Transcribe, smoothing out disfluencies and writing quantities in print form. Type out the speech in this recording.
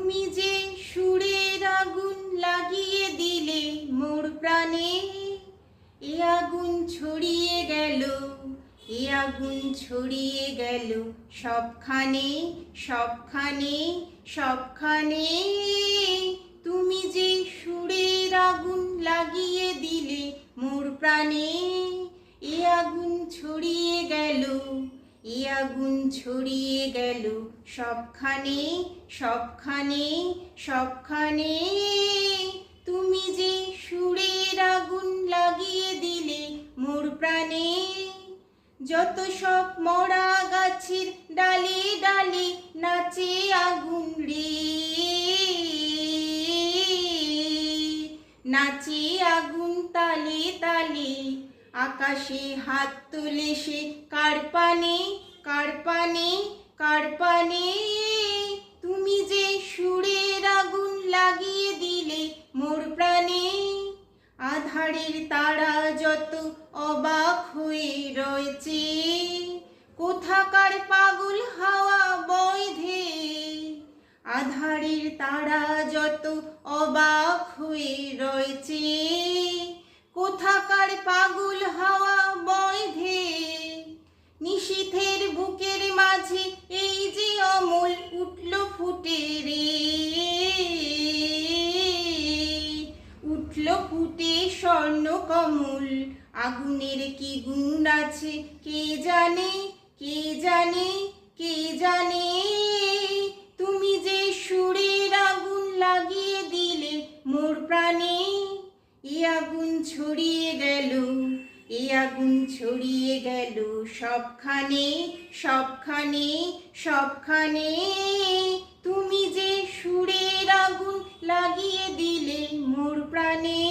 তুমি যে সুরের আগুন লাগিয়ে দিলে মোর প্রাণে, এ আগুন ছড়িয়ে গেল, এ আগুন ছড়িয়ে গেল সবখানে, সবখানে, সবখানে। তুমি যে সুরের আগুন লাগিয়ে দিলে মোর প্রাণে, এ আগুন ছড়িয়ে গেল, এ আগুন ছড়িয়ে গেল সবখানে, সবখানে, সবখানে। তুমি যে সুরের আগুন লাগিয়ে দিলে মোর প্রাণে, যত সব মরা গাছের ডালে ডালে নাচে আগুন রে, নাচে আগুন তালে তালে। আকাশে হাত তোলে সে কার পানে, কার পানে, কার পানে। তুমি যে সুরের আগুন লাগিয়ে দিলে মোর প্রাণে, আধারের তারা যত অবাক হয়ে রয়েছে, কোথাকার পাগল হাওয়া বৈধে। আধারের তারা যত অবাক হয়ে রয়েছে, কোথাকার পাগল হাওয়া বৈধে। নিশীথের বুকের মাঝে এই যে অমল উঠল ফুটে রে, উঠল ফুটে স্বর্ণ কমল। আগুনের কি গুণ আছে কে জানে, কে জানে, কে জানে। তুমি যে সুরের আগুন লাগিয়ে দিলে মোর প্রাণে, এ আগুন ছড়িয়ে গেল, এ আগুন ছড়িয়ে গেল সবখানে, সবখানে, সবখানে। তুমি যে সুরের আগুন লাগিয়ে দিলে মোর প্রাণে।